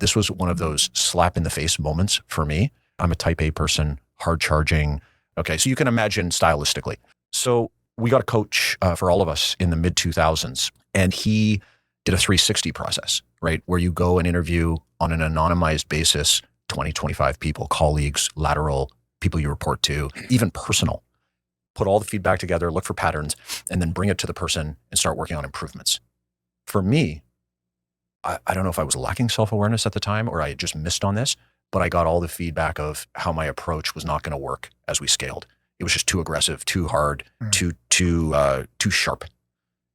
this was one of those slap in the face moments for me. I'm a type A person, hard charging. Okay, so you can imagine stylistically. So we got a coach for all of us in the mid 2000s, and he did a 360 process, right? Where you go and interview on an anonymized basis, 20, 25 people, colleagues, lateral, people you report to, even personal. Put all the feedback together, look for patterns, and then bring it to the person and start working on improvements. For me, I don't know if I was lacking self-awareness at the time or I had just missed on this, but I got all the feedback of how my approach was not going to work as we scaled. It was just too aggressive, too hard, too sharp.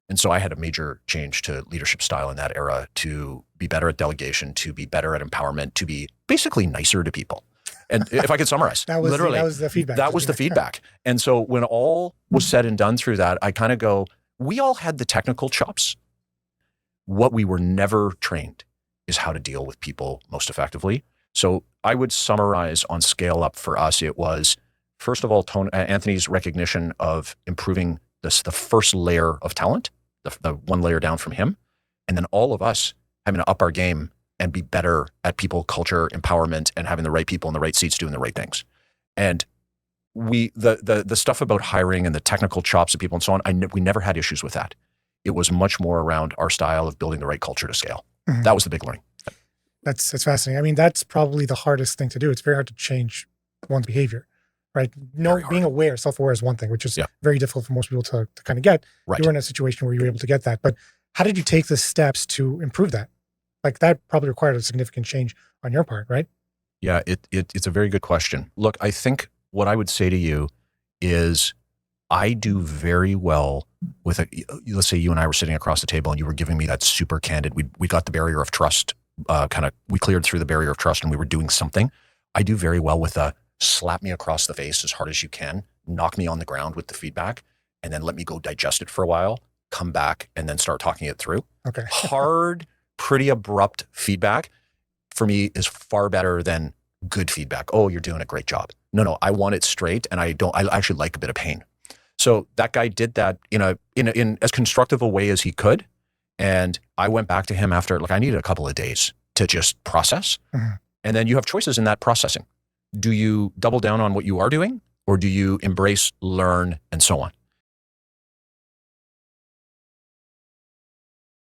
And so I had a major change to leadership style in that era to be better at delegation, to be better at empowerment, to be basically nicer to people. And if I could summarize, that was the feedback. That was the feedback. And so when all was said and done through that, I kind of go, we all had the technical chops. What we were never trained is how to deal with people most effectively. So I would summarize on scale up for us, it was, first of all, Anthony's recognition of improving the first layer of talent, the one layer down from him, and then all of us having to up our game and be better at people, culture, empowerment, and having the right people in the right seats doing the right things. And the stuff about hiring and the technical chops of people and so on, we never had issues with that. It was much more around our style of building the right culture to scale. Mm-hmm. That was the big learning. That's fascinating. I mean, that's probably the hardest thing to do. It's very hard to change one's behavior, right? Being aware, self-aware is one thing, which is very difficult for most people to kind of get. Right. You were in a situation where you were able to get that. But how did you take the steps to improve that? Like that probably required a significant change on your part, right? Yeah, it's a very good question. Look, I think what I would say to you is I do very well with let's say you and I were sitting across the table and you were giving me that super candid, we got the barrier of trust, we cleared through the barrier of trust and we were doing something. I do very well with slap me across the face as hard as you can, knock me on the ground with the feedback, and then let me go digest it for a while, come back and then start talking it through. Okay. Hard, pretty abrupt feedback for me is far better than good feedback. Oh, you're doing a great job. No, I want it straight and I actually like a bit of pain. So that guy did that in as constructive a way as he could. And I went back to him after, I needed a couple of days to just process. Mm-hmm. And then you have choices in that processing. Do you double down on what you are doing or do you embrace, learn, and so on?